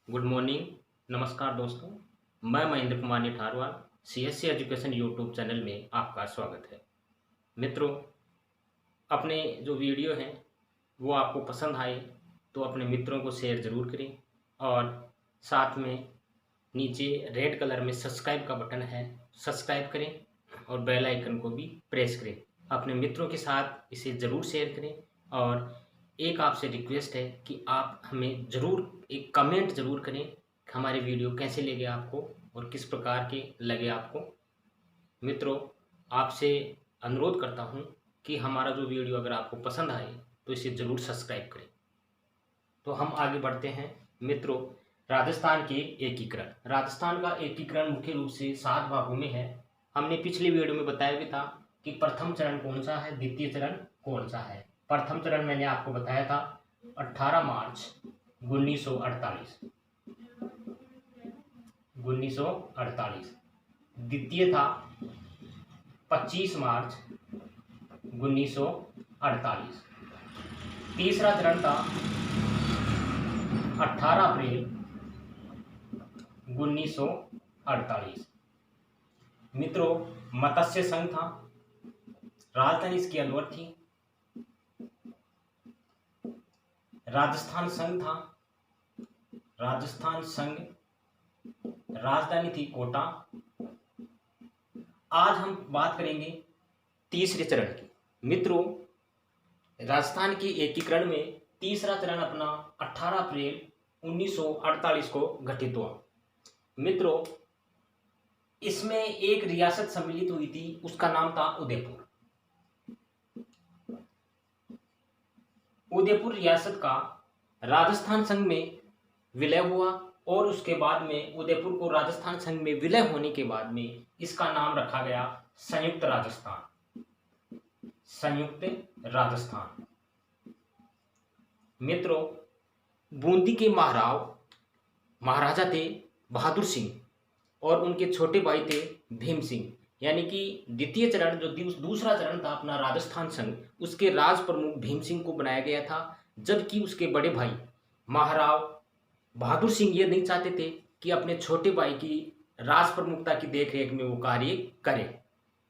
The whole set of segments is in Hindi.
Good morning. नमस्कार दोस्तों। मैं Mahendra Kumar Nitharwal CSC education YouTube channel में आपका स्वागत है। मित्रों, अपने जो वीडियो हैं वो आपको पसंद आए तो अपने मित्रों को शेयर ज़रूर करें और साथ में नीचे रेड कलर में सब्सक्राइब का बटन है, सब्सक्राइब करें और बेल आइकन को भी प्रेस करें। अपने मित्रों के साथ इसे ज़रूर शेयर करें और एक आपसे रिक्वेस्ट है कि आप हमें ज़रूर एक कमेंट ज़रूर करें कि हमारे वीडियो कैसे लगे आपको और किस प्रकार के लगे आपको। मित्रों, आपसे अनुरोध करता हूं कि हमारा जो वीडियो अगर आपको पसंद आए तो इसे ज़रूर सब्सक्राइब करें। तो हम आगे बढ़ते हैं। मित्रों, राजस्थान के एकीकरण। राजस्थान का एकीकरण मुख्य रूप से 7 भागों में है। हमने पिछले वीडियो में बताया भी था कि प्रथम चरण कौन सा है, द्वितीय चरण कौन सा है। प्रथम चरण मैंने आपको बताया था 18 मार्च 1948। द्वितीय था 25 मार्च 1948। तीसरा चरण था 18 अप्रैल 1948। मित्रों, मत्स्य संघ था, राजधानी इसकी अलवर थी। राजस्थान संघ था, राजस्थान संघ, राजधानी थी कोटा। आज हम बात करेंगे तीसरे चरण की। मित्रों, राजस्थान के एकीकरण में तीसरा चरण अपना 18 अप्रैल 1948 को घटित हुआ। मित्रों, इसमें एक रियासत सम्मिलित हुई थी, उसका नाम था उदयपुर। उदयपुर रियासत का राजस्थान संघ में विलय हुआ और उसके बाद में उदयपुर को राजस्थान संघ में विलय होने के बाद में इसका नाम रखा गया संयुक्त राजस्थान। संयुक्त राजस्थान। मित्रों, बूंदी के महाराजा थे बहादुर सिंह और उनके छोटे भाई थे भीम सिंह। यानी कि द्वितीय चरण जो दूसरा चरण था अपना राजस्थान संघ, उसके राज प्रमुख भीम सिंह को बनाया गया था, जबकि उसके बड़े भाई महाराव बहादुर सिंह ये नहीं चाहते थे कि अपने छोटे भाई की राज प्रमुखता की देखरेख में वो कार्य करें।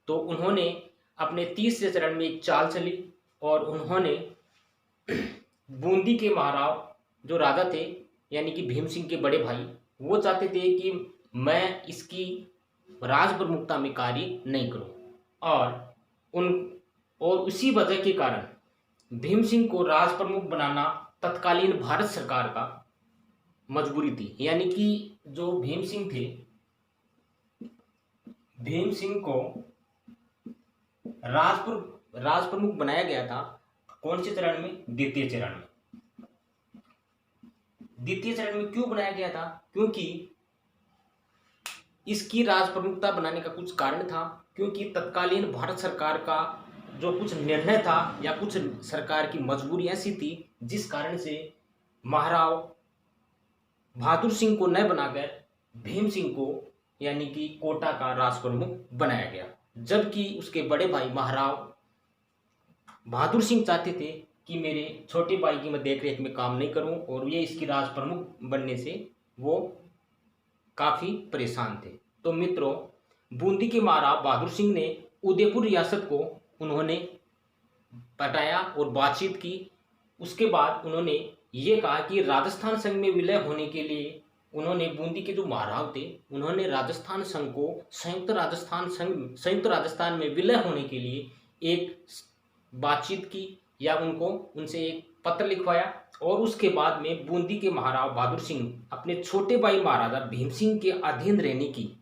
तो उन्होंने अपने तीसरे चरण में एक चाल चली और उन्होंने बूंदी के महाराव जो राजा थे यानी कि भीम सिंह के बड़े भाई, वो चाहते थे कि मैं इसकी राज प्रमुखता में कार्य नहीं करूं और उसी वजह के कारण भीम सिंह को राज प्रमुख बनाना तत्कालीन भारत सरकार का मजबूरी थी। यानी कि जो भीम सिंह थे, भीम सिंह को राज प्रमुख बनाया गया था। कौन से चरण में? द्वितीय चरण में। द्वितीय चरण में क्यों बनाया गया था? क्योंकि इसकी राज प्रमुखता बनाने का कुछ कारण था, क्योंकि तत्कालीन भारत सरकार का जो कुछ निर्णय था या कुछ सरकार की मजबूरी ऐसी थी जिस कारण से महाराव बहादुर सिंह को न बनाकर भीम सिंह को यानी कि कोटा का राज प्रमुख बनाया गया, जबकि उसके बड़े भाई महाराव बहादुर सिंह चाहते थे कि मेरे छोटे भाई की मैं देखरेख में काम नहीं करूं और ये इसकी राज प्रमुख बनने से वो काफ़ी परेशान थे। तो मित्रों, बूंदी के महाराव बहादुर सिंह ने उदयपुर रियासत को उन्होंने पटाया और बातचीत की। उसके बाद उन्होंने ये कहा कि राजस्थान संघ में विलय होने के लिए उन्होंने बूंदी के जो महाराव थे उन्होंने राजस्थान संघ को संयुक्त राजस्थान में विलय होने के लिए एक बातचीत की या उनसे एक पत्र लिखवाया और उसके बाद में बूंदी के महाराव बहादुर सिंह अपने छोटे भाई महाराजा भीम सिंह के अधीन रहने की,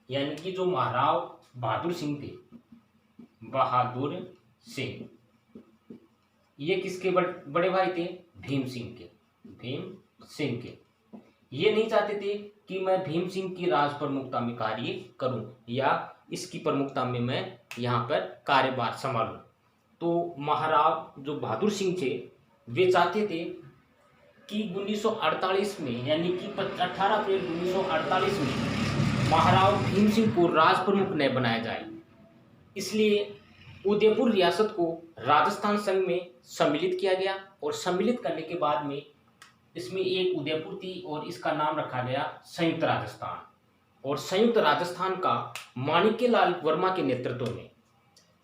यानी कि जो महाराव बहादुर सिंह थे, बहादुर सिंह ये किसके बड़े भाई थे? भीम सिंह के। ये नहीं चाहते थे कि मैं भीम सिंह की राज प्रमुखता में कार्य करूं या इसकी प्रमुखता में मैं यहाँ पर कार्यभार संभालूं। तो महाराव जो बहादुर सिंह थे वे चाहते थे कि 1948 में यानी कि 18 अप्रैल 1948 में महाराव भीम सिंह को राज प्रमुख न बनाया जाए। इसलिए उदयपुर रियासत को राजस्थान संघ में सम्मिलित किया गया और सम्मिलित करने के बाद में इसमें एक उदयपुर थी और इसका नाम रखा गया संयुक्त राजस्थान। और संयुक्त राजस्थान का माणिक्यलाल वर्मा के नेतृत्व में,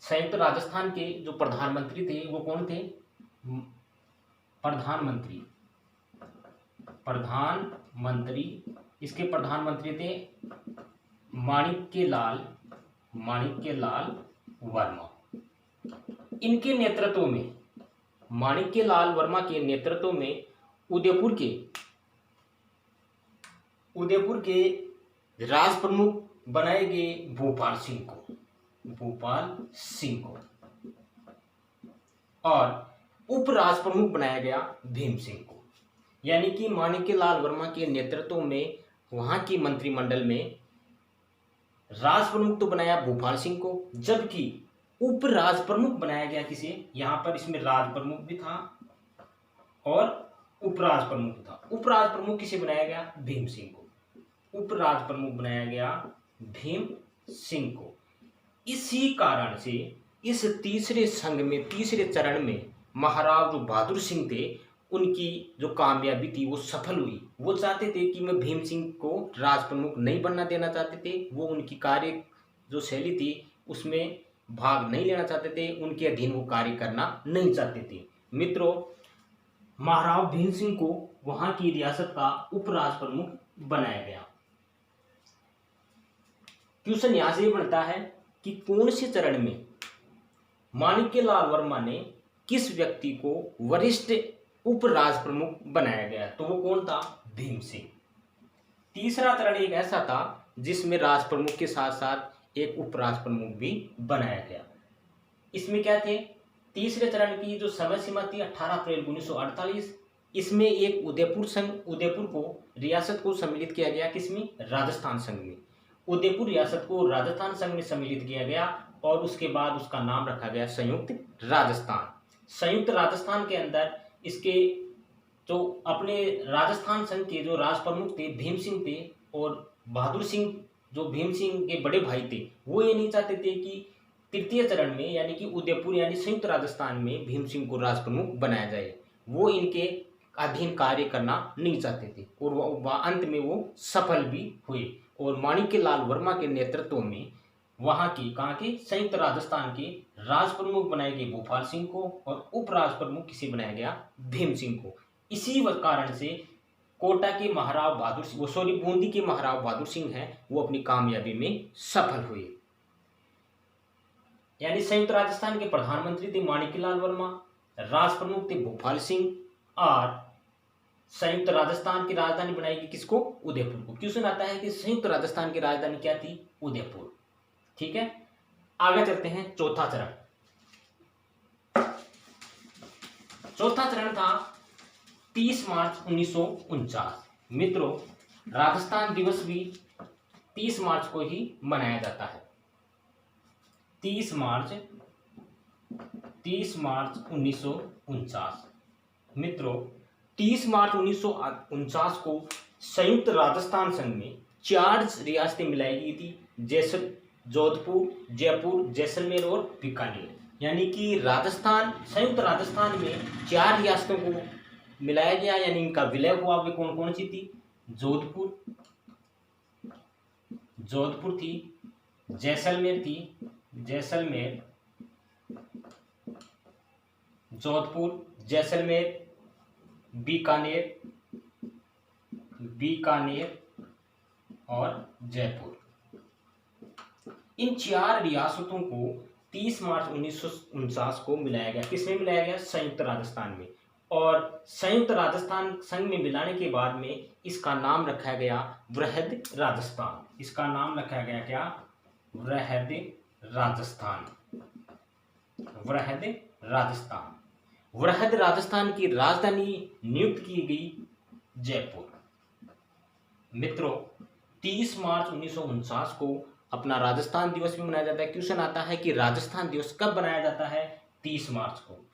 संयुक्त राजस्थान के जो प्रधानमंत्री थे वो कौन थे? प्रधानमंत्री प्रधानमंत्री इसके प्रधानमंत्री थे माणिक्यलाल वर्मा। इनके नेतृत्व में, माणिक्यलाल वर्मा के नेतृत्व में उदयपुर के राज प्रमुख बनाए गए भोपाल सिंह को और उप राज प्रमुख बनाया गया भीम सिंह को। यानी कि माणिक्यलाल वर्मा के नेतृत्व में वहां की मंत्रिमंडल में राज प्रमुख तो बनाया भोपाल सिंह को, जबकि उप राज प्रमुख बनाया गया किसे? यहाँ पर इसमें राज प्रमुख भी था और उपराज प्रमुख था। उपराज प्रमुख किसे बनाया गया? भीम सिंह को। उपराज प्रमुख बनाया गया भीम सिंह को। इसी कारण से इस तीसरे संघ में, तीसरे चरण में महाराव जो बहादुर सिंह थे उनकी जो कामयाबी थी वो सफल हुई। वो चाहते थे कि मैं भीम सिंह को राज प्रमुख नहीं बनना देना चाहते थे, वो उनकी कार्य जो शैली थी उसमें भाग नहीं लेना चाहते थे, उनके अधीन वो कार्य करना नहीं चाहते थे। मित्रों, महाराव भीम सिंह को वहां की रियासत का उपराज प्रमुख बनाया गया। क्वेश्चन यहां से बनता है कि कौन से चरण में माणिक्यलाल वर्मा ने किस व्यक्ति को वरिष्ठ उपराज प्रमुख बनाया गया? तो वो कौन था? भीम सिंह। तीसरा चरण एक ऐसा था जिसमें राज प्रमुख के साथ साथ एक उपराज प्रमुख भी बनाया गया। इसमें क्या थे? तीसरे चरण की जो समय सीमा थी 18 अप्रैल 1948। इसमें एक उदयपुर को रियासत को सम्मिलित किया गया। किसमें? राजस्थान संघ में। उदयपुर रियासत को राजस्थान संघ में सम्मिलित किया गया और उसके बाद उसका नाम रखा गया संयुक्त राजस्थान। संयुक्त राजस्थान के अंदर इसके जो अपने राजस्थान संघ के जो राज प्रमुख थे भीम सिंह थे और बहादुर सिंह जो भीम सिंह के बड़े भाई थे, वो ये नहीं चाहते थे कि तृतीय चरण में यानी कि उदयपुर यानी संयुक्त राजस्थान में भीम सिंह को राज प्रमुख बनाया जाए। वो इनके अधीन कार्य करना नहीं चाहते थे और वह अंत में वो सफल भी हुए और माणिक्यलाल वर्मा के नेतृत्व में वहां की संयुक्त राजस्थान के राज प्रमुख बनाए गए भोपाल सिंह को और उप राज प्रमुख किसे बनाया गया? भीम सिंह को। इसी कारण से कोटा के महाराव बहादुर सिंह, बूंदी के महाराव बहादुर सिंह हैं, वो अपनी कामयाबी में सफल हुए। यानी संयुक्त राजस्थान के प्रधानमंत्री थे माणिक्यलाल वर्मा, राज प्रमुख थे भोपाल सिंह और संयुक्त राजस्थान की राजधानी बनाएगी किसको? उदयपुर को। क्वेश्चन आता है कि संयुक्त राजस्थान की राजधानी क्या थी? उदयपुर। ठीक है, आगे चलते हैं। चौथा चरण था 30 मार्च 1949। मित्रों, राजस्थान दिवस भी 30 मार्च को ही मनाया जाता है। 30 मार्च 1949। मित्रों, 30 मार्च 1949 को संयुक्त राजस्थान संघ में 4 रियासतें मिलाई गई थी, जोधपुर, जयपुर, जैसलमेर और बीकानेर। यानी कि संयुक्त राजस्थान में 4 रियासतों को मिलाया गया, यानी इनका विलय हुआ। वे कौन कौन सी थी? जोधपुर थी, जैसलमेर थी, जोधपुर, जैसलमेर, बीकानेर और जयपुर। इन 4 रियासतों को 30 मार्च 1949 को मिलाया गया। किसमें मिलाया गया? संयुक्त राजस्थान में। और संयुक्त राजस्थान संघ में मिलाने के बाद में इसका नाम रखा गया वृहद राजस्थान। इसका नाम रखा गया क्या? वृहद राजस्थान। वृहद राजस्थान की राजधानी नियुक्त की गई जयपुर। मित्रों, 30 मार्च 1949 को अपना राजस्थान दिवस भी मनाया जाता है। क्वेश्चन आता है कि राजस्थान दिवस कब मनाया जाता है? 30 मार्च को।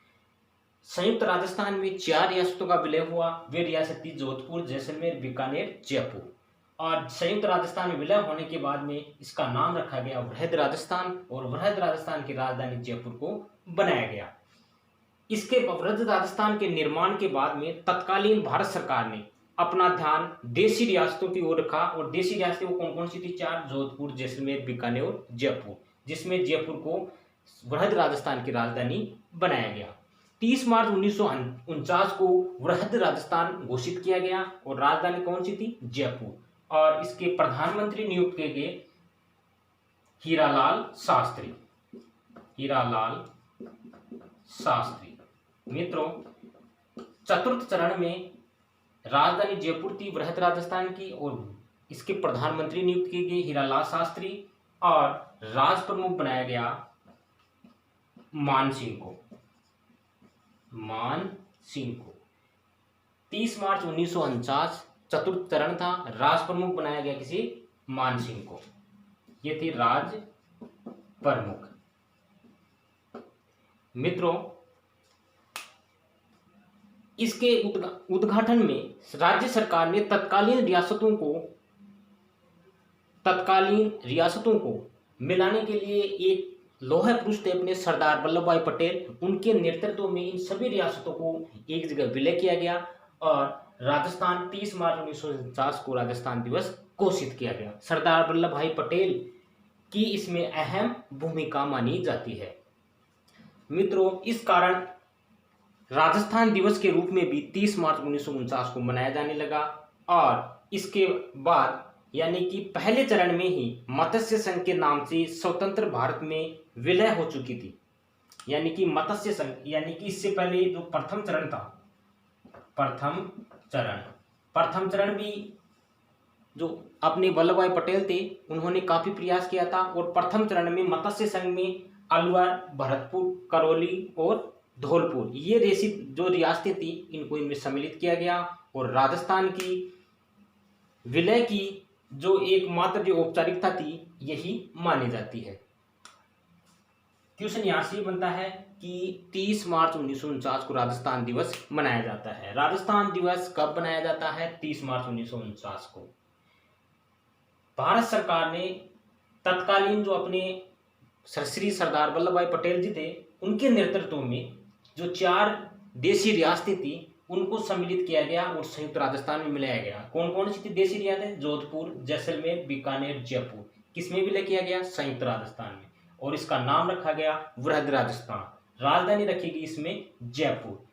संयुक्त राजस्थान में 4 रियासतों का विलय हुआ। वे रियासत थी जोधपुर, जैसलमेर, बीकानेर, जयपुर। और संयुक्त राजस्थान में विलय होने के बाद में इसका नाम रखा गया वृहद राजस्थान और वृहद राजस्थान की राजधानी जयपुर को बनाया गया। इसके वृहद राजस्थान के निर्माण के बाद में तत्कालीन भारत सरकार ने अपना ध्यान देशी रियासतों की ओर रखा, और देशी रियासतें वो कौन कौन सी थी? 4, जोधपुर, जैसलमेर, बीकानेर और जयपुर, जिसमें जयपुर को वृहद राजस्थान की राजधानी बनाया गया। 30 मार्च 1949 को वृहद राजस्थान घोषित किया गया, और राजधानी कौन सी थी? जयपुर, और इसके प्रधानमंत्री नियुक्त किए गए हीरालाल शास्त्री। हीरालाल शास्त्री। मित्रों, चतुर्थ चरण में राजधानी जयपुर थी वृहद राजस्थान की, और इसके प्रधानमंत्री नियुक्त किए गए हीरालाल शास्त्री, और राज प्रमुख बनाया गया मान सिंह को। मान सिंह को 30 मार्च 1949 चतुर्थ चरण था, राज प्रमुख बनाया गया किसी? मान सिंह को। ये थी राज प्रमुख। मित्रों, इसके उद्घाटन में राज्य सरकार ने तत्कालीन रियासतों को मिलाने के लिए एक लौह पुरुष थे अपने सरदार वल्लभ भाई पटेल। उनके नेतृत्व में इन सभी रियासतों को एक जगह विलय किया गया, और राजस्थान 30 मार्च 1949 को राजस्थान दिवस घोषित किया गया। सरदार वल्लभ भाई पटेल की इसमें अहम भूमिका मानी जाती है। मित्रों, इस कारण राजस्थान दिवस के रूप में भी 30 मार्च 1949 को मनाया जाने लगा, और इसके बाद यानी कि पहले चरण में ही मत्स्य संघ के नाम से स्वतंत्र भारत में विलय हो चुकी थी। यानी कि मत्स्य संघ, यानी कि इससे पहले जो प्रथम चरण था, प्रथम चरण भी जो अपने वल्लभ भाई पटेल थे उन्होंने काफी प्रयास किया था, और प्रथम चरण में मत्स्य संघ में अलवर, भरतपुर, करौली और धौलपुर, ये जो रियासतें थी इनको इनमें सम्मिलित किया गया, और राजस्थान की विलय की जो एकमात्र जो औपचारिकता थी यही मानी जाती है। क्वेश्चन यहाँ से बनता है कि 30 मार्च 1949 को राजस्थान दिवस मनाया जाता है। राजस्थान दिवस कब मनाया जाता है? 30 मार्च 1949 को। भारत सरकार ने तत्कालीन जो अपने श्री सरदार वल्लभ भाई पटेल जी थे उनके नेतृत्व में जो 4 देशी रियासतें थी उनको सम्मिलित किया गया और संयुक्त राजस्थान में मिलाया गया। कौन कौन सी थी देशी रियासतें? जोधपुर, जैसलमेर, बीकानेर, जयपुर। किसमें विलय किया गया? संयुक्त राजस्थान में, और इसका नाम रखा गया वृहद राजस्थान। राजधानी रखी गई इसमें जयपुर।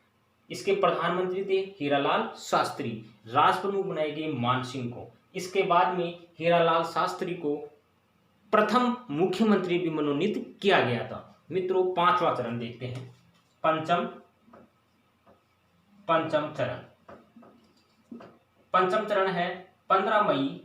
इसके प्रधानमंत्री थे हीरालाल शास्त्री। राज प्रमुख बनाए गए मान सिंह को। इसके बाद में हीरालाल शास्त्री को प्रथम मुख्यमंत्री भी मनोनीत किया गया था। मित्रों, 5वां चरण देखते हैं, पंचम चरण है 15 मई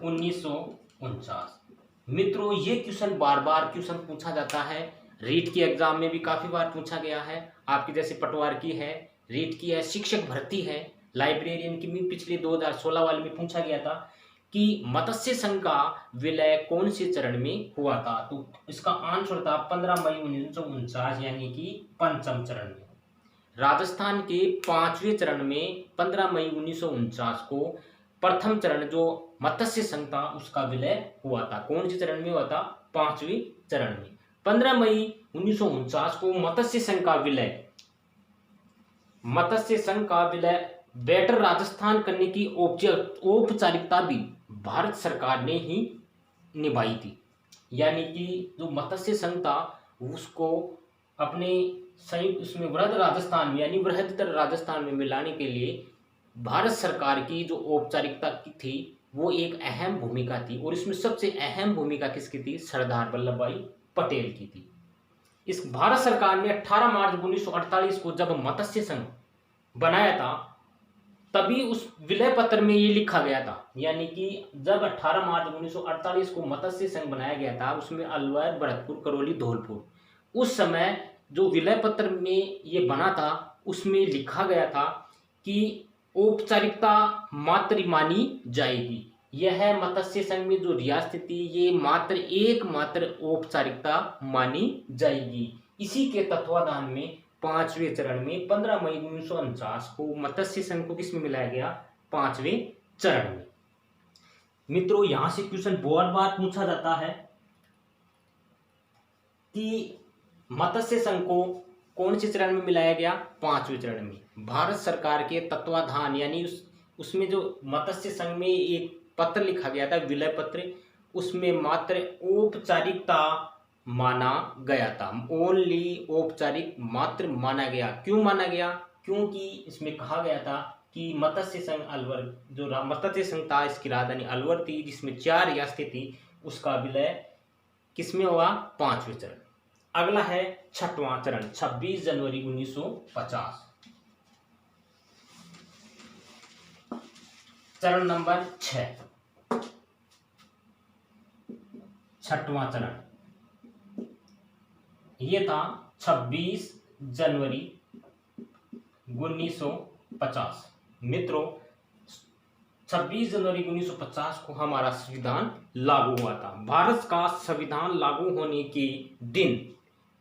1949। मित्रों, ये क्वेश्चन बार बार पूछा जाता है, रीट की एग्जाम में भी काफी बार पूछा गया है। आपकी जैसे पटवार की है, रीट की है, शिक्षक भर्ती है, लाइब्रेरियन की भी पिछले 2016 वाले में पूछा गया था कि मत्स्य संघ का विलय कौन से चरण में हुआ था। तो इसका आंसर था 15 मई 1949, यानी कि पंचम चरण में। राजस्थान के 5वें चरण में 15 मई 1949 को प्रथम चरण जो मत्स्य संघ था उसका विलय हुआ था। कौन से चरण में हुआ था? 5वें चरण में। 15 मई 1949 को मत्स्य संघ का विलय बेटर राजस्थान करने की औपचारिकता भी भारत सरकार ने ही निभाई थी। यानी कि जो मत्स्य संघ था उसको अपने संयुक्त उसमें वृहद राजस्थान में यानी बृहत्तर राजस्थान में मिलाने के लिए भारत सरकार की जो औपचारिकता की थी वो एक अहम भूमिका थी, और इसमें सबसे अहम भूमिका किसकी थी? सरदार वल्लभ भाई पटेल की थी। इस भारत सरकार ने 18 मार्च 1948 को जब मत्स्य संघ बनाया था तभी उस विलय पत्र में ये लिखा गया था, यानी कि जब 18 मार्च 1948 को मत्स्य संघ बनाया गया था उसमें अलवर, भरतपुर, करौली, धौलपुर, उस समय जो विलय पत्र में ये बना था उसमें लिखा गया था कि औपचारिकता मात्र मानी जाएगी। यह मत्स्य संघ में जो रियासत थी ये एकमात्र औपचारिकता मानी जाएगी। इसी के तत्वाधान में 5वें चरण में 15 मई 1949 को मत्स्य संघ को किसमें मिलाया गया? 5वें चरण में। मित्रों, यहां से क्वेश्चन बहुत बार पूछा जाता है कि मत्स्य संघ को कौन से चरण में मिलाया गया? 5वें चरण में। भारत सरकार के तत्वाधान यानी उसमें जो मत्स्य संघ में एक पत्र लिखा गया था, विलय पत्र, उसमें मात्र औपचारिकता माना गया था। ओनली औपचारिक मात्र माना गया। क्यों माना गया? क्योंकि इसमें कहा गया था कि मत्स्य संघ अलवर, जो मत्स्य संघ था इसकी राजधानी अलवर थी, जिसमें 4 रियासतें थी, उसका विलय किसमें हुआ? 5वें चरण। अगला है 6वां चरण, 26 जनवरी 1950। चरण नंबर 6, 6वां चरण, ये था 26 जनवरी 1950। मित्रों, 26 जनवरी 1950 को हमारा संविधान लागू हुआ था। भारत का संविधान लागू होने के दिन,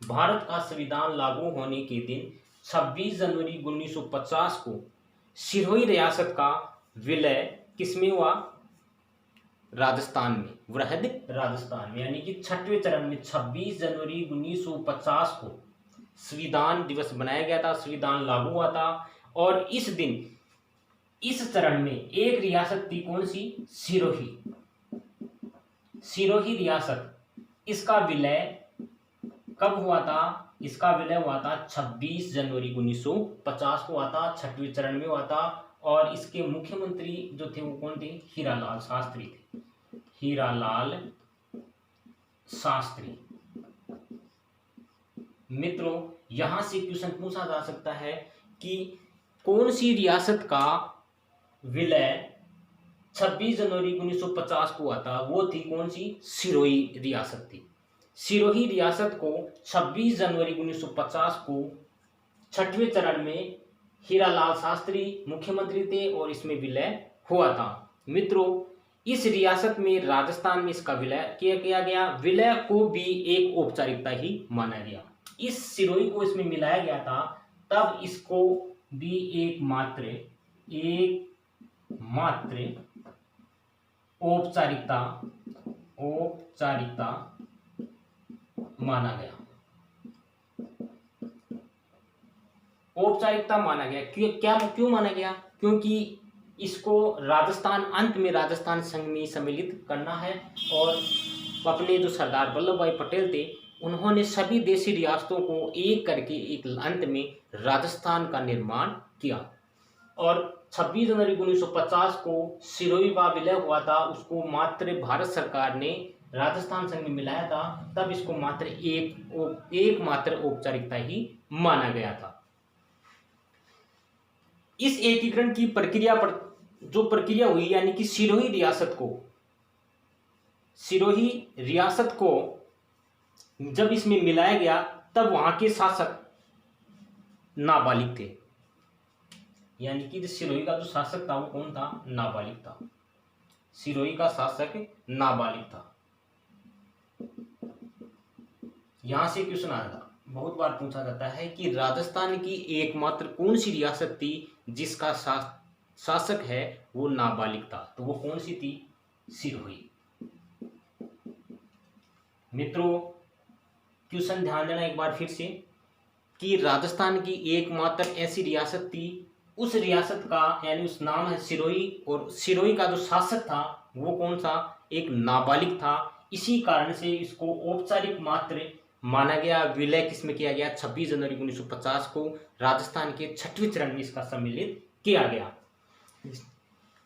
भारत का संविधान लागू होने के दिन 26 जनवरी 1950 को सिरोही रियासत का विलय किसमें हुआ? राजस्थान में, वृहद राजस्थान में। यानी कि 6वें चरण में 26 जनवरी 1950 को संविधान दिवस बनाया गया था, संविधान लागू हुआ था। और इस दिन, इस चरण में एक रियासत थी, कौन सी? सिरोही। सिरोही रियासत, इसका विलय कब हुआ था? इसका विलय हुआ था 26 जनवरी 1950 को हुआ था, 6वें चरण में हुआ था। और इसके मुख्यमंत्री जो थे वो कौन थे? हीरालाल शास्त्री थे, हीरालाल शास्त्री। मित्रों, यहां से क्वेश्चन पूछा जा सकता है कि कौन सी रियासत का विलय 26 जनवरी 1950 को हुआ था? वो थी कौन सी? सिरोही रियासत थी। सिरोही रियासत को 26 जनवरी 1950 को 6वें चरण में हीरालाल शास्त्री मुख्यमंत्री थे और इसमें विलय हुआ था। मित्रों, इस रियासत में, राजस्थान में इसका विलय किया गया। विलय को भी एक औपचारिकता ही माना गया। इस सिरोही को इसमें मिलाया गया था, तब इसको भी एकमात्र औपचारिकता माना गया। औपचारिकता माना गया। क्यों माना गया? क्योंकि इसको राजस्थान, अंत में राजस्थान संघ में सम्मिलित करना है। और अपने जो सरदार वल्लभ भाई पटेल थे, उन्होंने सभी देशी रियासतों को एक करके एक अंत में राजस्थान का निर्माण किया। और 26 जनवरी 1950 को सिरोही का विलय हुआ था, उसको मात्र भारत सरकार ने राजस्थान संघ में मिलाया था, तब इसको मात्र एकमात्र औपचारिकता ही माना गया था। इस एकीकरण की प्रक्रिया पर जो प्रक्रिया हुई, यानी कि सिरोही रियासत को जब इसमें मिलाया गया, तब वहां के शासक नाबालिग थे। यानी कि सिरोही का जो शासक था वो कौन था? नाबालिग था। सिरोही का शासक नाबालिग था। यहां से क्वेश्चन आया था, बहुत बार पूछा जाता है कि राजस्थान की एकमात्र कौन सी रियासत थी जिसका शासक है वो नाबालिग था? तो वो कौन सी थी? सिरोही। मित्रों, क्वेश्चन ध्यान देना एक बार फिर से कि राजस्थान की एकमात्र ऐसी रियासत थी, उस रियासत का यानी उस नाम है सिरोही, और सिरोही का जो शासक था वो कौन सा? एक नाबालिग था। इसी कारण से इसको औपचारिक मात्र माना गया। विलय किसमें किया गया? 26 जनवरी 1950 को राजस्थान के 6वें चरण में इसका सम्मिलित किया गया।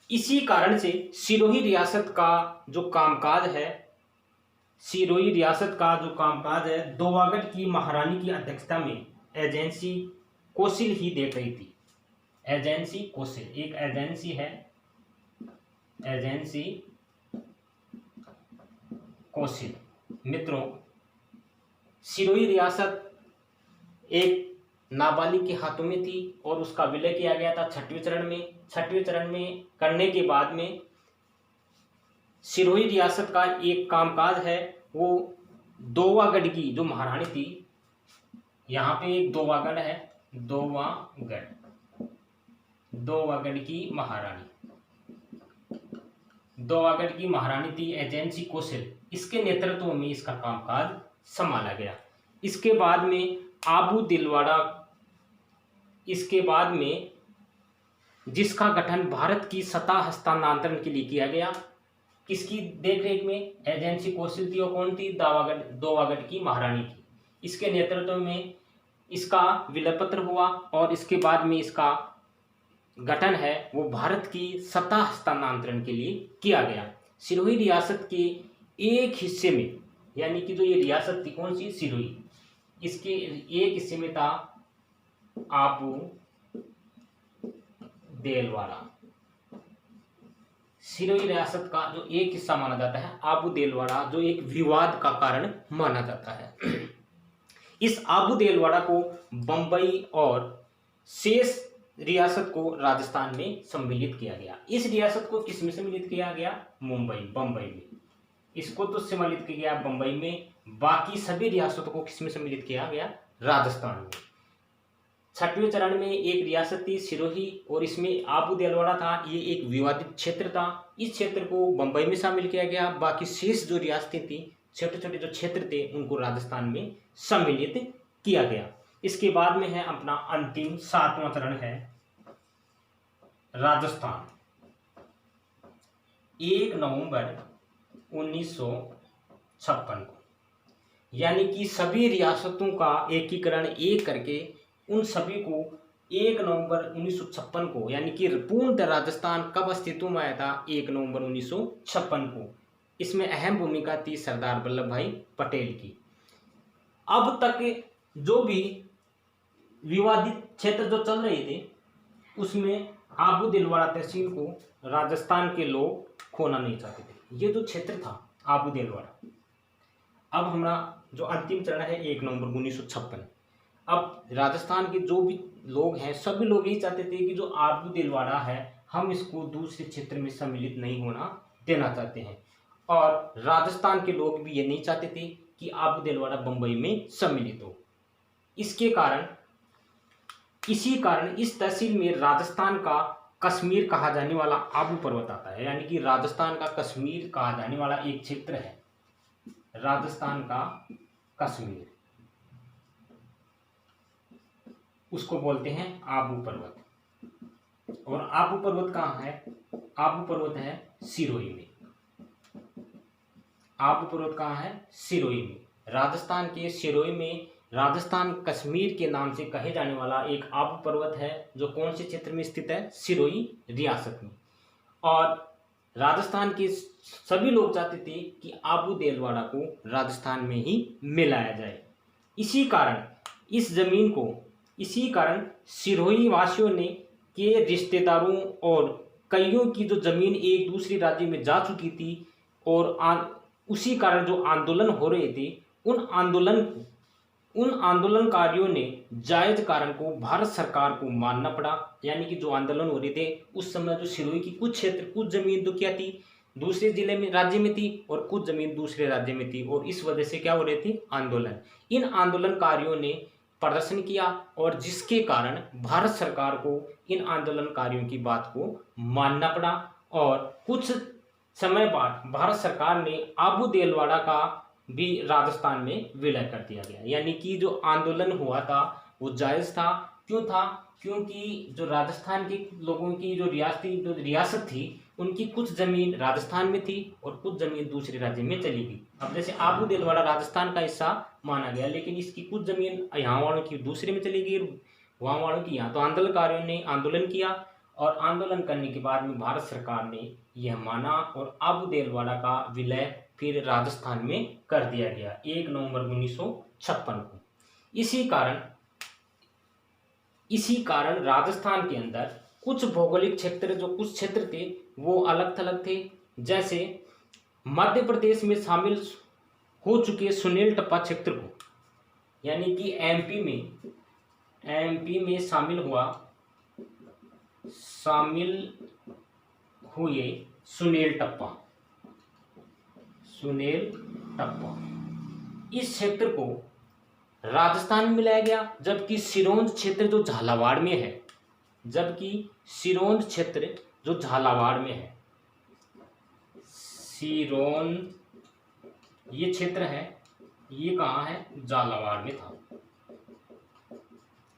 इसी कारण से सिरोही रियासत का जो कामकाज है, दोवागढ़ की महारानी की अध्यक्षता में एजेंसी कौशल ही देख रही थी। एजेंसी कौशल एक एजेंसी है, एजेंसी कौशल। मित्रों, सिरोही रियासत एक नाबालिग के हाथों में थी और उसका विलय किया गया था 6वें चरण में। 6वें चरण में करने के बाद में सिरोही रियासत का एक कामकाज है, वो दोवागढ़ की जो महारानी थी, यहाँ पे एक दोवागढ़ है, दोवागढ़ की महारानी थी एजेंसी कौशल, इसके नेतृत्व में इसका कामकाज संभाला गया। इसके बाद में आबू दिलवाड़ा, इसके बाद में जिसका गठन भारत की सत्ता हस्तांतरण के लिए किया गया, किसकी देखरेख में एजेंसी कौशल थी और कौन थी? दोवागढ़ की महारानी थी। इसके नेतृत्व में इसका विलय पत्र हुआ और इसके बाद में इसका गठन है वो भारत की सत्ता हस्तांतरण के लिए किया गया। सिरोही रियासत के एक हिस्से में, यानी कि जो ये रियासत थी कौन सी? सिरोही, इसके एक हिस्से में था आबू देलवाड़ा। सिरोही रियासत का जो एक हिस्सा माना जाता है आबू देलवाड़ा, जो एक विवाद का कारण माना जाता है। इस आबू देलवाड़ा को बंबई और शेष रियासत को राजस्थान में सम्मिलित किया गया। इस रियासत को किस में सम्मिलित किया गया? बंबई में। इसको तो सम्मिलित किया गया बंबई में, बाकी सभी रियासतों को किस में सम्मिलित किया गया? राजस्थान में। छठवें चरण में एक रियासत थी सिरोही और इसमें आबू देलवाड़ा था, ये एक विवादित क्षेत्र था। इस क्षेत्र को बंबई में शामिल किया गया, बाकी शेष जो रियासतें थी, छोटे छोटे जो क्षेत्र थे, उनको राजस्थान में सम्मिलित किया गया। इसके बाद में है अपना अंतिम 7वां चरण है राजस्थान। 1 नवंबर 1956 को, यानी कि सभी रियासतों का एकीकरण एक करके उन सभी को 1 नवंबर 1956 को, यानी कि पूर्णतः राजस्थान कब अस्तित्व में आया था? 1 नवंबर 1956 को। इसमें अहम भूमिका थी सरदार वल्लभ भाई पटेल की। अब तक जो भी विवादित क्षेत्र जो चल रहे थे उसमें आबू दिलवाड़ा तहसील को राजस्थान के लोग खोना नहीं चाहते थे। ये जो क्षेत्र था आबू दिलवाड़ा, अब हमारा जो अंतिम चरण है 1 नवंबर 1956। अब राजस्थान के जो भी लोग हैं सभी लोग यही चाहते थे कि जो आबू दिलवाड़ा है हम इसको दूसरे क्षेत्र में सम्मिलित नहीं होना देना चाहते हैं, और राजस्थान के लोग भी ये नहीं चाहते थे कि आबू दिलवाड़ा बंबई में सम्मिलित हो। इसी कारण इस तहसील में राजस्थान का कश्मीर कहा जाने वाला आबू पर्वत आता है, यानी कि राजस्थान का कश्मीर कहा जाने वाला एक क्षेत्र है राजस्थान का कश्मीर, उसको बोलते हैं आबू पर्वत। और आबू पर्वत कहाँ है? आबू पर्वत है सिरोही में। आबू पर्वत कहाँ है? सिरोही में। राजस्थान के सिरोही में राजस्थान कश्मीर के नाम से कहे जाने वाला एक आबू पर्वत है, जो कौन से क्षेत्र में स्थित है? सिरोही रियासत में। और राजस्थान के सभी लोग चाहते थे कि आबू देलवाड़ा को राजस्थान में ही मिलाया जाए। इसी कारण सिरोही वासियों ने के रिश्तेदारों और कईयों की जो जमीन एक दूसरे राज्य में जा चुकी थी, और उसी कारण जो आंदोलन हो रहे थे उन आंदोलनकारियों ने जायज कारण को भारत सरकार को मानना पड़ा। यानी कि जो आंदोलन हो रहे थे उस समय जो सिरोही की कुछ जमीन तो क्या थी? दूसरे जिले में, राज्य में थी, और कुछ जमीन दूसरे राज्य में थी, और इस वजह से क्या हो रही थी? आंदोलन। इन आंदोलनकारियों ने प्रदर्शन किया और जिसके कारण भारत सरकार को इन आंदोलनकारियों की बात को मानना पड़ा, और कुछ समय बाद भारत सरकार ने आबू देलवाड़ा का भी राजस्थान में विलय कर दिया गया। यानी कि जो आंदोलन हुआ था वो जायज था। क्यों था? क्योंकि जो राजस्थान के लोगों की जो रियासत थी उनकी कुछ जमीन राजस्थान में थी और कुछ जमीन दूसरे राज्य में चली गई। अब जैसे आबू देलवाड़ा राजस्थान का हिस्सा माना गया, लेकिन इसकी कुछ जमीन यहाँ वालों की दूसरे में चली गई, वहाँ वालों की यहाँ। तो आंदोलनकारियों ने आंदोलन किया, और आंदोलन करने के बाद में भारत सरकार ने यह माना और आबू देलवाड़ा का विलय फिर राजस्थान में कर दिया गया 1 नवंबर 1956 को। इसी कारण राजस्थान के अंदर कुछ भौगोलिक क्षेत्र, जो कुछ क्षेत्र थे वो अलग थलग थे। जैसे मध्य प्रदेश में शामिल हो चुके सुनील टप्पा क्षेत्र को, यानी कि एमपी में शामिल हुए सुनील टप्पा, इस क्षेत्र को राजस्थान में मिलाया गया। जबकि सिरोंज क्षेत्र जो झालावाड़ में है, ये क्षेत्र है, ये कहाँ है? झालावाड़ में था।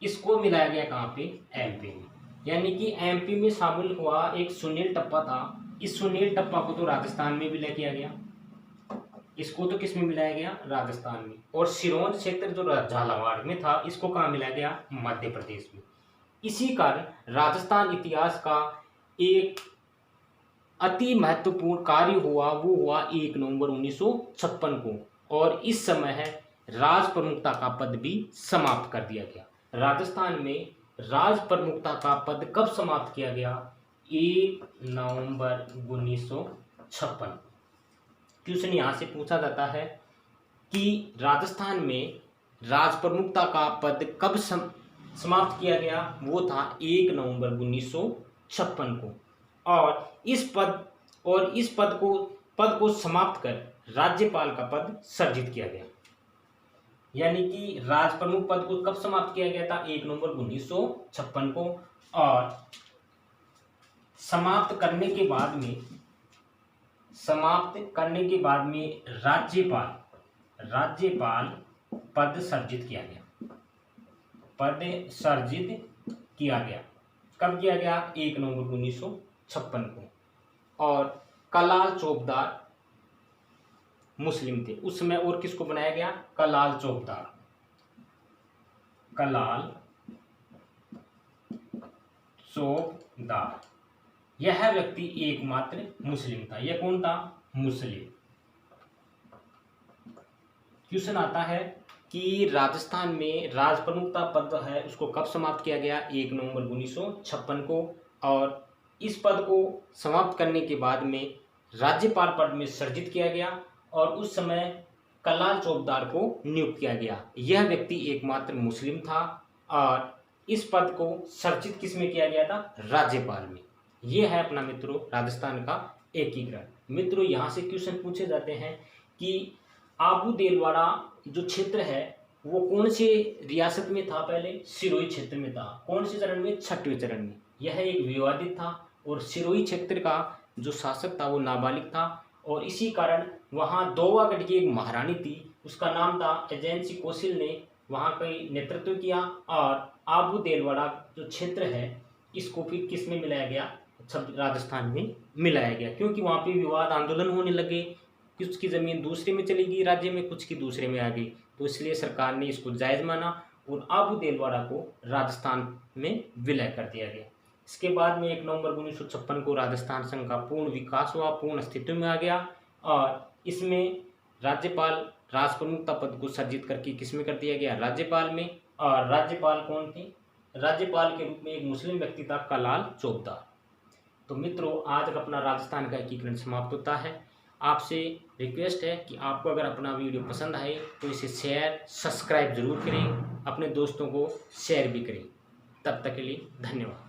इसको मिलाया गया कहाँ पे, एमपी में। यानी कि एमपी में शामिल हुआ एक सुनील टप्पा था, इस सुनील टप्पा को तो राजस्थान में विलय किया गया, इसको तो किस में मिलाया गया, राजस्थान में। और सिरोंज क्षेत्र जो झालावाड़ में था, इसको कहाँ मिलाया गया, मध्य प्रदेश में। इसी कारण राजस्थान इतिहास का एक अति महत्वपूर्ण कार्य हुआ, वो हुआ 1 नवंबर 1956 को, और इस समय है राज प्रमुखता का पद भी समाप्त कर दिया गया। राजस्थान में राज प्रमुखता का पद कब समाप्त किया गया, 1 नवंबर 1956। क्वेश्चन यहाँ से पूछा जाता है कि राजस्थान में राज प्रमुखता का पद कब समाप्त किया गया, वो था 1 नवंबर 1956 को। और इस पद को समाप्त कर राज्यपाल का पद सृजित किया गया। यानी कि राज प्रमुख पद को कब समाप्त किया गया था, 1 नवंबर 1956 को। और समाप्त करने के बाद में राज्यपाल पद सृजित किया गया। कब किया गया, 1 नवंबर 1956 को। और कलाल चौबदार मुस्लिम थे उस समय, और किसको बनाया गया, कलाल चौबदार। यह व्यक्ति एकमात्र मुस्लिम था। यह कौन था, मुस्लिम। क्वेश्चन आता है कि राजस्थान में राज प्रमुखता पद है उसको कब समाप्त किया गया, 1 नवंबर 1956 को। और इस पद को समाप्त करने के बाद में राज्यपाल पद में सृजित किया गया, और उस समय कलाल चौबदार को नियुक्त किया गया। यह व्यक्ति एकमात्र मुस्लिम था, और इस पद को सृजित किस में किया गया था, राज्यपाल में। यह है अपना मित्रों राजस्थान का एकीकरण। मित्रों यहाँ से क्वेश्चन पूछे जाते हैं कि आबू देलवाड़ा जो क्षेत्र है वो कौन से रियासत में था, पहले सिरोही क्षेत्र में था। कौन से चरण में, 6वें चरण में। यह एक विवादित था, और सिरोही क्षेत्र का जो शासक था वो नाबालिग था, और इसी कारण वहाँ दोवागढ़ की एक महारानी थी, उसका नाम था एजेंसी कौशल ने वहाँ का नेतृत्व किया। और आबू देलवाड़ा जो क्षेत्र है इसको फिर किस में मिलाया गया, राजस्थान में मिलाया गया, क्योंकि वहाँ पे विवाद आंदोलन होने लगे। कुछ की ज़मीन दूसरे में चली गई राज्य में, कुछ की दूसरे में आ गई, तो इसलिए सरकार ने इसको जायज़ माना और आबू देलवाड़ा को राजस्थान में विलय कर दिया गया। इसके बाद में 1 नवंबर 1956 को राजस्थान संघ का पूर्ण विकास हुआ, पूर्ण अस्तित्व में आ गया, और इसमें राज्यपाल राज प्रमुखता पद को सृजित करके किसमें कर दिया गया, राज्यपाल में। और राज्यपाल कौन थे, राज्यपाल के रूप में एक मुस्लिम व्यक्ति था, कलाल चौबदार। तो मित्रों आज अपना राजस्थान का एकीकरण समाप्त होता है। आपसे रिक्वेस्ट है कि आपको अगर अपना वीडियो पसंद आए तो इसे शेयर सब्सक्राइब जरूर करें, अपने दोस्तों को शेयर भी करें। तब तक के लिए धन्यवाद।